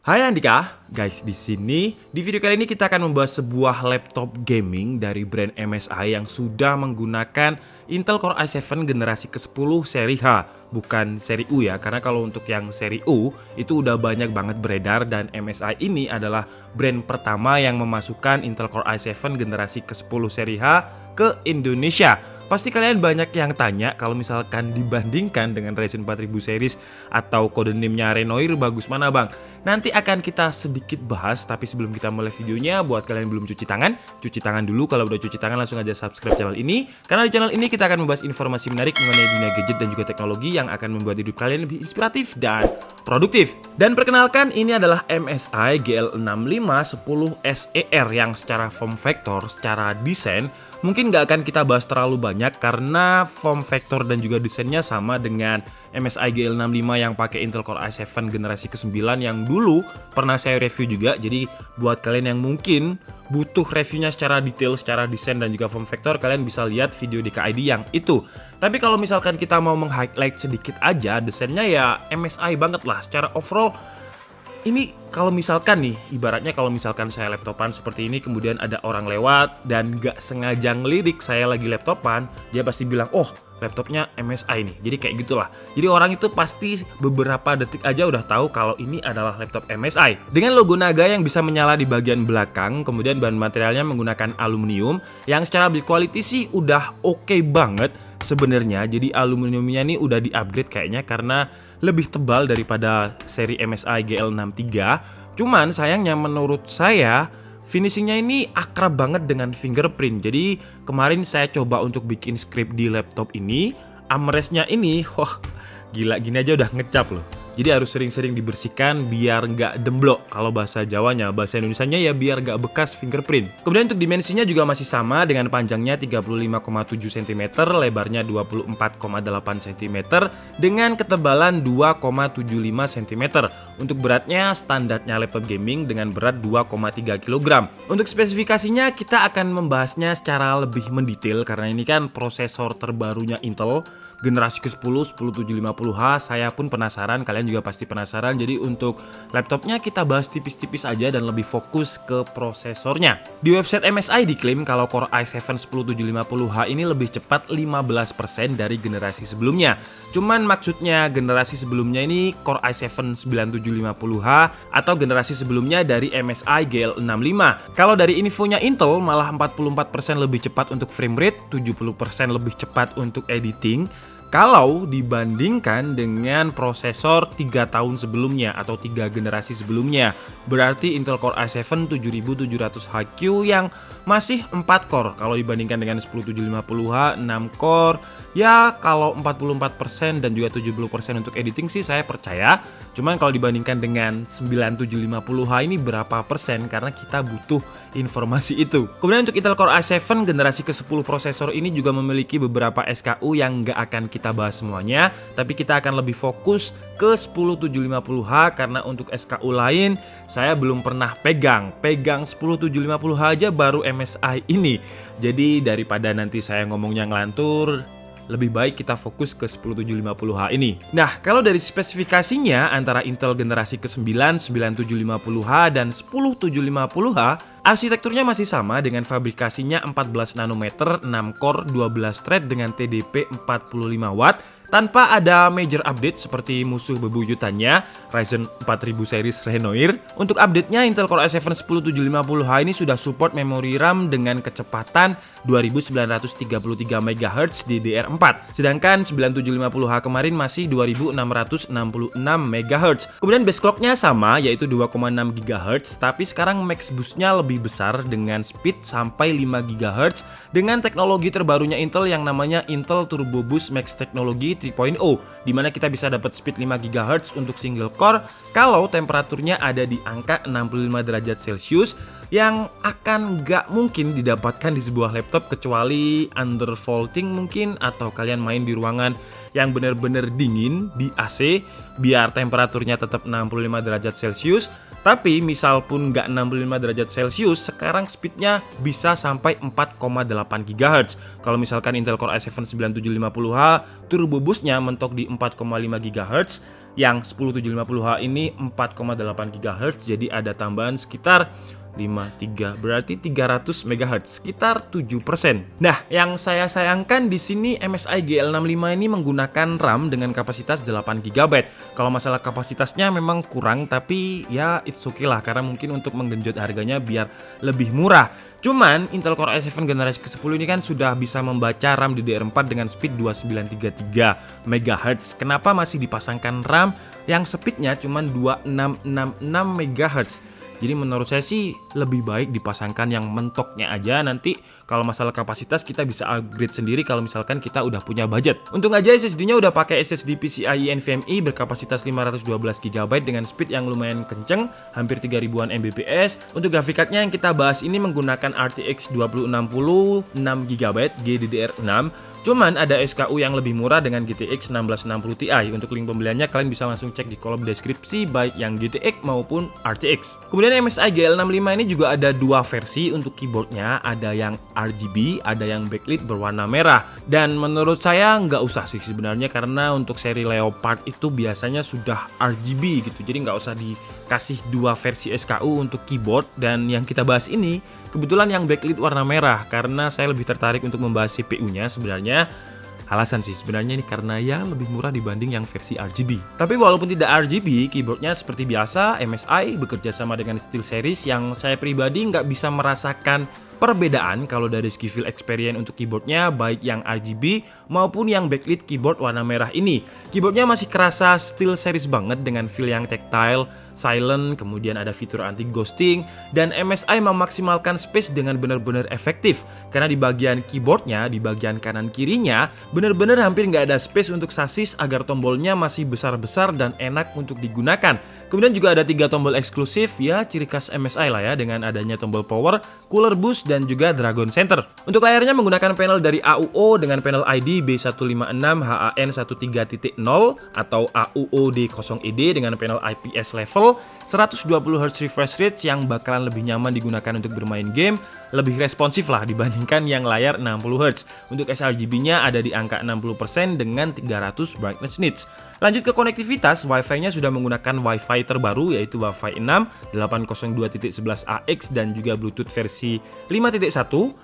Hai Andika, guys di video kali ini kita akan membahas sebuah laptop gaming dari brand MSI yang sudah menggunakan Intel Core i7 generasi ke-10 seri H, bukan seri U ya, karena kalau untuk yang seri U itu udah banyak banget beredar dan MSI ini adalah brand pertama yang memasukkan Intel Core i7 generasi ke-10 seri H ke Indonesia. Pasti kalian banyak yang tanya kalau misalkan dibandingkan dengan Ryzen 4000 series atau kode NIM-nya Renoir bagus mana bang? Nanti akan kita sedikit bahas, tapi sebelum kita mulai videonya, buat kalian yang belum cuci tangan dulu. Kalau udah cuci tangan langsung aja subscribe channel ini, karena di channel ini kita akan membahas informasi menarik mengenai dunia gadget dan juga teknologi yang akan membuat hidup kalian lebih inspiratif dan produktif. Dan perkenalkan, ini adalah MSI GL6510 SER yang secara form factor, secara desain mungkin nggak akan kita bahas terlalu banyak karena form factor dan juga desainnya sama dengan MSI GL65 yang pakai Intel Core i7 generasi ke-9 yang dulu pernah saya review juga. Jadi buat kalian yang mungkin butuh reviewnya secara detail, secara desain dan juga form factor, kalian bisa lihat video DKID yang itu. Tapi kalau misalkan kita mau meng-highlight sedikit aja, desainnya ya MSI banget lah. Secara overall ini kalau misalkan nih, ibaratnya kalau misalkan saya laptopan seperti ini, kemudian ada orang lewat dan gak sengaja ngelirik saya lagi laptopan, dia pasti bilang, oh laptopnya MSI nih. Jadi kayak gitulah. Jadi orang itu pasti beberapa detik aja udah tahu kalau ini adalah laptop MSI. Dengan logo naga yang bisa menyala di bagian belakang, kemudian bahan materialnya menggunakan aluminium yang secara build quality sih udah oke banget sebenarnya. Jadi aluminiumnya nih udah di-upgrade kayaknya karena lebih tebal daripada seri MSI GL63. Cuman sayangnya menurut saya finishingnya ini akrab banget dengan fingerprint. Jadi kemarin saya coba untuk bikin script di laptop ini, armrestnya ini, wah gila, gini aja udah ngecap loh. Jadi harus sering-sering dibersihkan biar nggak demblok kalau bahasa Jawanya. Bahasa Indonesianya ya biar nggak bekas fingerprint. Kemudian untuk dimensinya juga masih sama dengan panjangnya 35,7 cm, lebarnya 24,8 cm, dengan ketebalan 2,75 cm. Untuk beratnya standarnya laptop gaming dengan berat 2,3 kg. Untuk spesifikasinya kita akan membahasnya secara lebih mendetail karena ini kan prosesor terbarunya Intel generasi ke-10 10750H. Saya pun penasaran, kalian juga pasti penasaran. Jadi untuk laptopnya kita bahas tipis-tipis aja dan lebih fokus ke prosesornya. Di website MSI diklaim kalau Core i7 10750H ini lebih cepat 15% dari generasi sebelumnya. Cuman maksudnya generasi sebelumnya ini Core i7 9750H atau generasi sebelumnya dari MSI GL65. Kalau dari infonya Intel malah 44% lebih cepat untuk frame rate, 70% lebih cepat untuk editing kalau dibandingkan dengan prosesor 3 tahun sebelumnya atau 3 generasi sebelumnya. Berarti Intel Core i7 7700HQ yang masih 4 core. Kalau dibandingkan dengan 10750H 6 core. Ya kalau 44% dan juga 70% untuk editing sih saya percaya. Cuman kalau dibandingkan dengan 9750H ini berapa persen, karena kita butuh informasi itu. Kemudian untuk Intel Core i7 generasi ke-10 prosesor ini juga memiliki beberapa SKU yang nggak akan kita bahas semuanya, tapi kita akan lebih fokus ke 10750H karena untuk SKU lain saya belum pernah pegang 10750H aja baru MSI ini. Jadi daripada nanti saya ngomongnya ngelantur, lebih baik kita fokus ke 10750H ini. Nah, kalau dari spesifikasinya antara Intel generasi ke-9 9750H dan 10750H, arsitekturnya masih sama dengan fabrikasinya 14 nanometer, 6 core, 12 thread dengan TDP 45 watt. Tanpa ada major update seperti musuh bebuyutannya Ryzen 4000 series Renoir. Untuk update-nya Intel Core i7 10950H ini sudah support memori RAM dengan kecepatan 2933 MHz DDR4. Sedangkan 9750H kemarin masih 2666 MHz. Kemudian base clock-nya sama yaitu 2,6 GHz, tapi sekarang max boost-nya lebih besar dengan speed sampai 5 GHz dengan teknologi terbarunya Intel yang namanya Intel Turbo Boost Max Technology 3.0, dimana kita bisa dapat speed 5 GHz untuk single core kalau temperaturnya ada di angka 65 derajat Celcius, yang akan nggak mungkin didapatkan di sebuah laptop kecuali undervolting mungkin, atau kalian main di ruangan yang benar-benar dingin di AC biar temperaturnya tetap 65 derajat Celcius. Tapi misal pun nggak 65 derajat Celcius, sekarang speednya bisa sampai 4,8 GHz. Kalau misalkan Intel Core i7 9750H turbo boostnya mentok di 4,5 GHz, Yang 10750H ini 4,8 GHz, jadi ada tambahan sekitar 53 berarti 300 MHz, sekitar 7%. Nah, yang saya sayangkan di sini MSI GL65 ini menggunakan RAM dengan kapasitas 8 GB. Kalau masalah kapasitasnya memang kurang, tapi ya it's okay lah, karena mungkin untuk menggenjot harganya biar lebih murah. Cuman Intel Core i7 generasi ke-10 ini kan sudah bisa membaca RAM DDR4 dengan speed 2933 MHz. Kenapa masih dipasangkan RAM yang speednya cuma 2666 MHz? Jadi menurut saya sih lebih baik dipasangkan yang mentoknya aja. Nanti kalau masalah kapasitas kita bisa upgrade sendiri kalau misalkan kita udah punya budget. Untung aja SSD-nya udah pakai SSD PCIe NVMe berkapasitas 512 GB dengan speed yang lumayan kenceng, hampir 3000-an Mbps. Untuk graphic card-nya yang kita bahas ini menggunakan RTX 2060 6GB GDDR6. Cuman ada SKU yang lebih murah dengan GTX 1660 Ti. Untuk link pembeliannya kalian bisa langsung cek di kolom deskripsi baik yang GTX maupun RTX. Kemudian MSI GL65 ini juga ada dua versi untuk keyboardnya, ada yang RGB, ada yang backlit berwarna merah. Dan menurut saya nggak usah sih sebenarnya, karena untuk seri Leopard itu biasanya sudah RGB gitu, jadi nggak usah dikasih dua versi SKU untuk keyboard. Dan yang kita bahas ini kebetulan yang backlit warna merah, karena saya lebih tertarik untuk membahas CPU-nya sebenarnya. Alasan sih sebenarnya ini karena ya lebih murah dibanding yang versi RGB. Tapi walaupun tidak RGB, keyboardnya seperti biasa MSI bekerja sama dengan SteelSeries yang saya pribadi nggak bisa merasakan perbedaan kalau dari segi feel experience untuk keyboardnya, baik yang RGB maupun yang backlit keyboard warna merah ini. Keyboardnya masih kerasa SteelSeries banget dengan feel yang tactile, silent, kemudian ada fitur anti ghosting, dan MSI memaksimalkan space dengan benar-benar efektif. Karena di bagian keyboardnya, di bagian kanan kirinya, benar-benar hampir nggak ada space untuk sasis agar tombolnya masih besar-besar dan enak untuk digunakan. Kemudian juga ada 3 tombol eksklusif, ya ciri khas MSI lah ya, dengan adanya tombol power, cooler boost, dan juga Dragon Center. Untuk layarnya menggunakan panel dari AUO dengan panel ID B156HAN13.0 atau AUO-D0ED dengan panel IPS level, 120Hz refresh rate yang bakalan lebih nyaman digunakan untuk bermain game, lebih responsif lah dibandingkan yang layar 60Hz. Untuk sRGB-nya ada di angka 60% dengan 300 brightness nits. Lanjut ke konektivitas, Wi-Fi-nya sudah menggunakan Wi-Fi terbaru yaitu Wi-Fi 6, 802.11ax dan juga Bluetooth versi 5.1.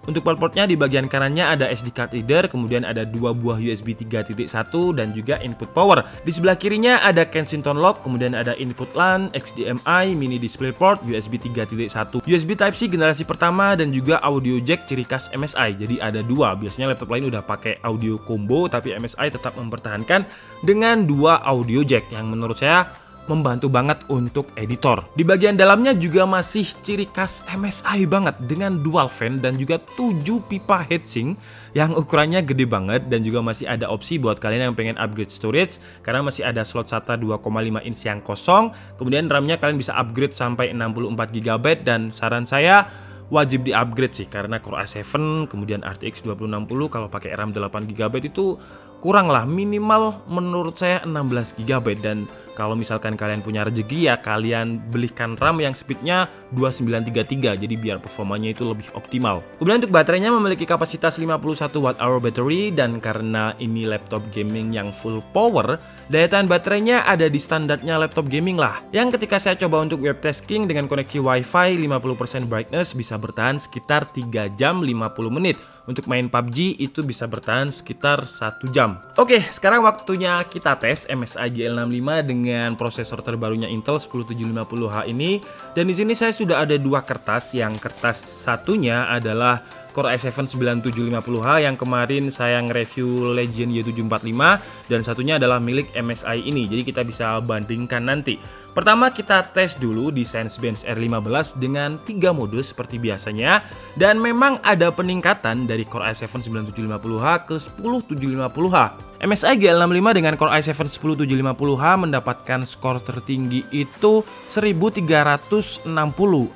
Untuk port-portnya di bagian kanannya ada SD card reader, kemudian ada 2 buah USB 3.1 dan juga input power. Di sebelah kirinya ada Kensington lock, kemudian ada input LAN, HDMI, mini DisplayPort, USB 3.1, USB Type-C generasi pertama dan juga audio jack ciri khas MSI. Jadi ada 2. Biasanya laptop lain udah pakai audio combo, tapi MSI tetap mempertahankan dengan 2 audio jack yang menurut saya membantu banget untuk editor. Di bagian dalamnya juga masih ciri khas MSI banget dengan dual fan dan juga 7 pipa heatsink yang ukurannya gede banget, dan juga masih ada opsi buat kalian yang pengen upgrade storage karena masih ada slot SATA 2,5 inch yang kosong. Kemudian RAM-nya kalian bisa upgrade sampai 64 GB dan saran saya wajib di-upgrade sih, karena Core i7 kemudian RTX 2060 kalau pakai RAM 8 GB itu kurang lah, minimal menurut saya 16 GB. Dan kalau misalkan kalian punya rezeki ya kalian belikan RAM yang speednya 2933, jadi biar performanya itu lebih optimal. Kemudian untuk baterainya memiliki kapasitas 51 Wh battery, dan karena ini laptop gaming yang full power, daya tahan baterainya ada di standarnya laptop gaming lah, yang ketika saya coba untuk web testing dengan koneksi Wi-Fi 50% brightness bisa bertahan sekitar 3 jam 50 menit. Untuk main PUBG itu bisa bertahan sekitar 1 jam. Oke, sekarang waktunya kita tes MSI GL65 dengan prosesor terbarunya Intel 10750H ini. Dan di sini saya sudah ada 2 kertas. Yang kertas satunya adalah Core i7 9750H yang kemarin saya nge-review Legion Y745, dan satunya adalah milik MSI ini. Jadi kita bisa bandingkan nanti. Pertama kita tes dulu di Cinebench R15 dengan 3 mode seperti biasanya, dan memang ada peningkatan dari Core i7 9750H ke 10750H. MSI GL65 dengan Core i7 10750H mendapatkan skor tertinggi itu 1360,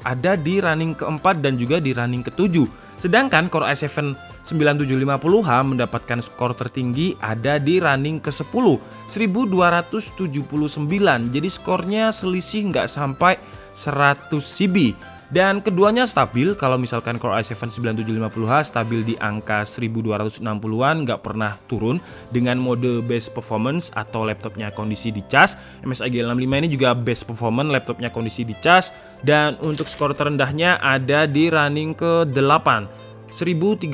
ada di running keempat dan juga di running ke-7. Sedangkan Core i7 9750H mendapatkan skor tertinggi ada di running ke-10, 1279. Jadi skornya selisih nggak sampai 100 CB. Dan keduanya stabil, kalau misalkan Core i7 9750H stabil di angka 1260-an, nggak pernah turun dengan mode best performance atau laptopnya kondisi dicas. MSI GL65 ini juga best performance, laptopnya kondisi dicas. Dan untuk skor terendahnya ada di running ke 8. 1339,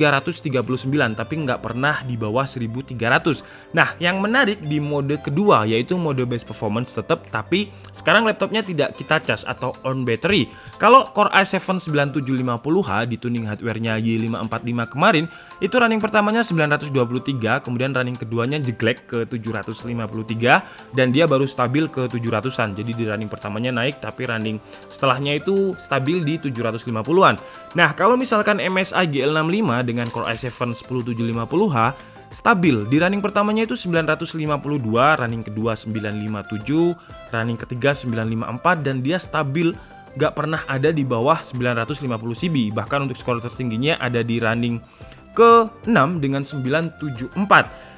tapi nggak pernah di bawah 1300. Nah, yang menarik di mode kedua yaitu mode best performance tetap, tapi sekarang laptopnya tidak kita cas atau on battery. Kalau Core i7 9750H di tuning hardware-nya Y545 kemarin, itu running pertamanya 923, kemudian running keduanya jeglek ke 753 dan dia baru stabil ke 700-an. Jadi di running pertamanya naik, tapi running setelahnya itu stabil di 750-an. Nah, kalau misalkan MSI GL65 dengan Core i7 10750H stabil di running pertamanya itu 952, running kedua 957, running ketiga 954, dan dia stabil gak pernah ada di bawah 950 CB. Bahkan untuk skor tertingginya ada di running ke-6 dengan 974.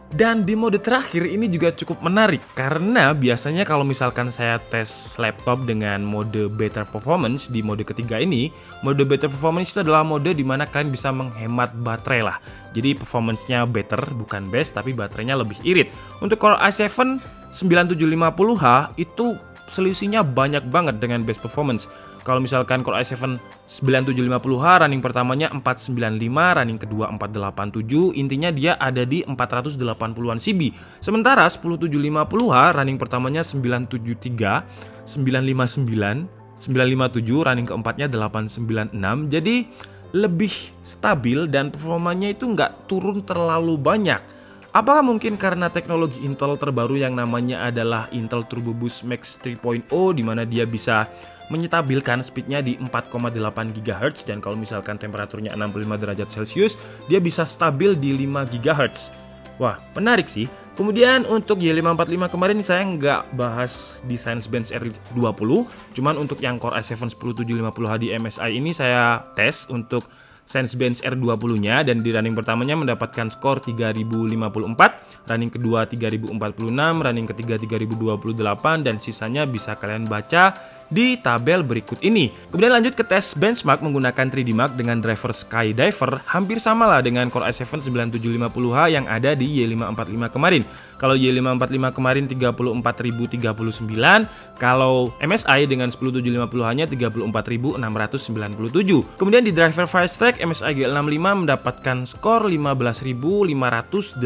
Dan di mode terakhir ini juga cukup menarik karena biasanya kalau misalkan saya tes laptop dengan mode better performance di mode ketiga ini, mode better performance itu adalah mode dimana kalian bisa menghemat baterai lah. Jadi performance-nya better, bukan best, tapi baterainya lebih irit. Untuk Core i7 9750H itu selisihnya banyak banget dengan best performance. Kalau misalkan Core i7 9750H running pertamanya 495, running kedua 487, intinya dia ada di 480-an CB. Sementara 10750H running pertamanya 973, 959, 957, running keempatnya 896. Jadi lebih stabil dan performanya itu nggak turun terlalu banyak. Apakah mungkin karena teknologi Intel terbaru yang namanya adalah Intel Turbo Boost Max 3.0, di mana dia bisa menyetabilkan speednya di 4,8 GHz, dan kalau misalkan temperaturnya 65 derajat Celcius, dia bisa stabil di 5 GHz. Wah, menarik sih. Kemudian untuk Y545 kemarin saya nggak bahas di Cinebench R20, cuman untuk yang Core i7 10750H di MSI ini saya tes untuk Cinebench R20-nya, dan di running pertamanya mendapatkan skor 3054, running kedua 3046, running ketiga 3028, dan sisanya bisa kalian baca di tabel berikut ini. Kemudian lanjut ke tes benchmark menggunakan 3D Mark dengan driver Skydiver, hampir sama lah dengan Core i7 9750H yang ada di Y545 kemarin. Kalau Y545 kemarin 34.039, kalau MSI dengan 10750H-nya 34.697. Kemudian di driver Firestrak MSI GL65 mendapatkan skor 15.587.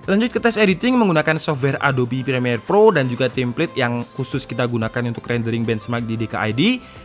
Lanjut ke tes editing menggunakan software Adobe Premiere Pro dan juga template yang khusus kita gunakan untuk rendering benchmark di DKID.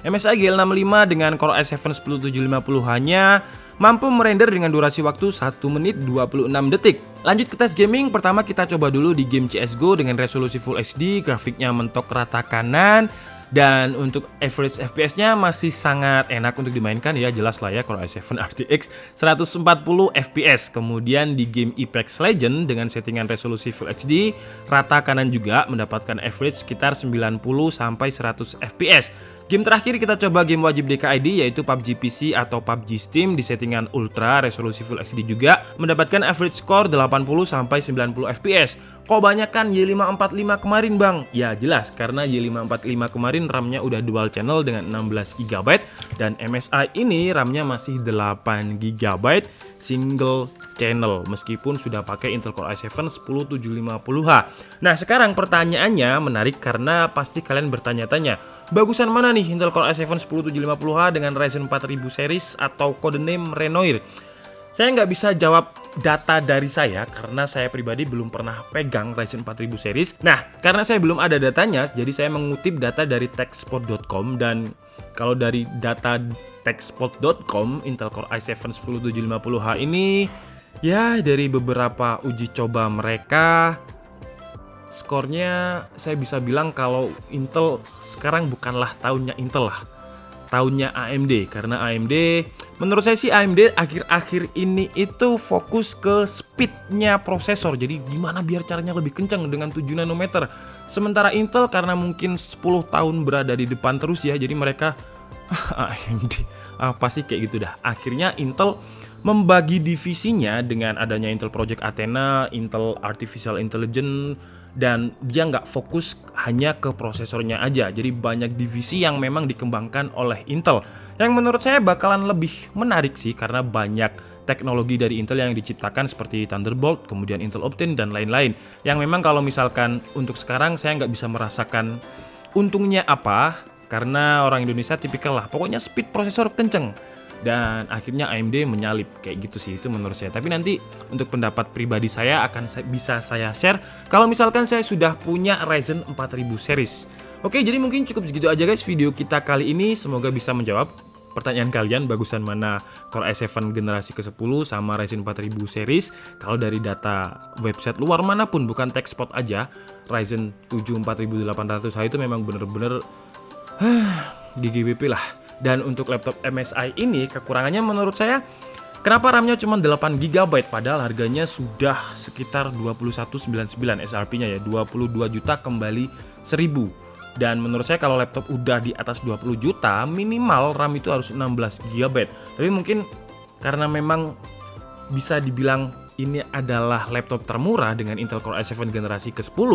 MSI GL65 dengan Core i7 10750H-nya mampu merender dengan durasi waktu 1 menit 26 detik. Lanjut ke tes gaming, pertama kita coba dulu di game CSGO dengan resolusi Full HD, grafiknya mentok rata kanan, dan untuk average FPS-nya masih sangat enak untuk dimainkan ya, jelas lah ya Core i7 RTX 140 FPS. Kemudian di game Apex Legends dengan settingan resolusi Full HD, rata kanan juga mendapatkan average sekitar 90 sampai 100 FPS. Game terakhir kita coba game wajib DKID yaitu PUBG PC atau PUBG Steam di settingan Ultra, resolusi Full HD juga, mendapatkan average score 80 sampai 90 FPS. Kok banyak kan Y545 kemarin bang? Ya jelas, karena Y545 kemarin RAM-nya udah dual channel dengan 16 GB dan MSI ini RAM-nya masih 8 GB single channel meskipun sudah pakai Intel Core i7 10750H. Nah, sekarang pertanyaannya menarik karena pasti kalian bertanya-tanya, bagusan mana nih Intel Core i7 10750H dengan Ryzen 4000 series atau codename Renoir? Saya nggak bisa jawab data dari saya karena saya pribadi belum pernah pegang Ryzen 4000 series. Nah, karena saya belum ada datanya, jadi saya mengutip data dari techspot.com, dan kalau dari data techspot.com, Intel Core i7 10750H ini ya dari beberapa uji coba mereka, skornya saya bisa bilang kalau Intel sekarang bukanlah tahunnya Intel lah, tahunnya AMD. Karena AMD, menurut saya sih AMD akhir-akhir ini itu fokus ke speednya prosesor. Jadi gimana biar caranya lebih kencang dengan 7 nanometer. Sementara Intel karena mungkin 10 tahun berada di depan terus ya, jadi mereka AMD apa sih kayak gitu dah. Akhirnya Intel membagi divisinya dengan adanya Intel Project Athena, Intel Artificial Intelligence, dan dia nggak fokus hanya ke prosesornya aja. Jadi banyak divisi yang memang dikembangkan oleh Intel, yang menurut saya bakalan lebih menarik sih, karena banyak teknologi dari Intel yang diciptakan seperti Thunderbolt, kemudian Intel Optane, dan lain-lain. Yang memang kalau misalkan untuk sekarang saya nggak bisa merasakan untungnya apa, karena orang Indonesia tipikal lah, pokoknya speed prosesor kenceng. Dan akhirnya AMD menyalip kayak gitu sih, itu menurut saya. Tapi nanti untuk pendapat pribadi saya akan bisa saya share kalau misalkan saya sudah punya Ryzen 4000 series. Oke, jadi mungkin cukup segitu aja guys video kita kali ini. Semoga bisa menjawab pertanyaan kalian, bagusan mana Core i7 generasi ke-10 sama Ryzen 4000 series. Kalau dari data website luar manapun, bukan TechSpot aja, Ryzen 7 4800H itu memang bener-bener GGWP lah. Dan untuk laptop MSI ini kekurangannya menurut saya, kenapa RAM-nya cuma 8 GB padahal harganya sudah sekitar 2199 SRP-nya ya, 22 juta kembali 1000. Dan menurut saya kalau laptop udah di atas 20 juta minimal RAM itu harus 16 GB. Tapi mungkin karena memang bisa dibilang ini adalah laptop termurah dengan Intel Core i7 generasi ke-10,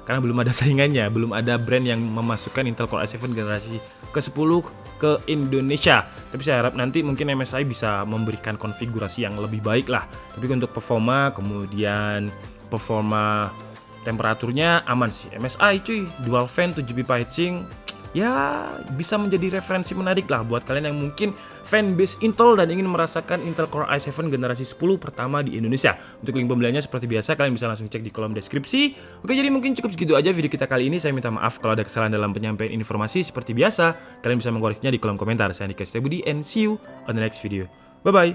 karena belum ada saingannya, belum ada brand yang memasukkan Intel Core i7 generasi ke-10 ke Indonesia. Tapi saya harap nanti mungkin MSI bisa memberikan konfigurasi yang lebih baik lah. Tapi untuk performa, kemudian performa temperaturnya aman sih. MSI cuy, dual fan 7 pipa heatsink, ya bisa menjadi referensi menarik lah buat kalian yang mungkin fanbase Intel dan ingin merasakan Intel Core i7 generasi 10 pertama di Indonesia. Untuk link pembeliannya seperti biasa kalian bisa langsung cek di kolom deskripsi. Oke, jadi mungkin cukup segitu aja video kita kali ini. Saya minta maaf kalau ada kesalahan dalam penyampaian informasi. Seperti biasa, kalian bisa mengoreksinya di kolom komentar. Saya Andika Setiabudi and see you on the next video. Bye bye.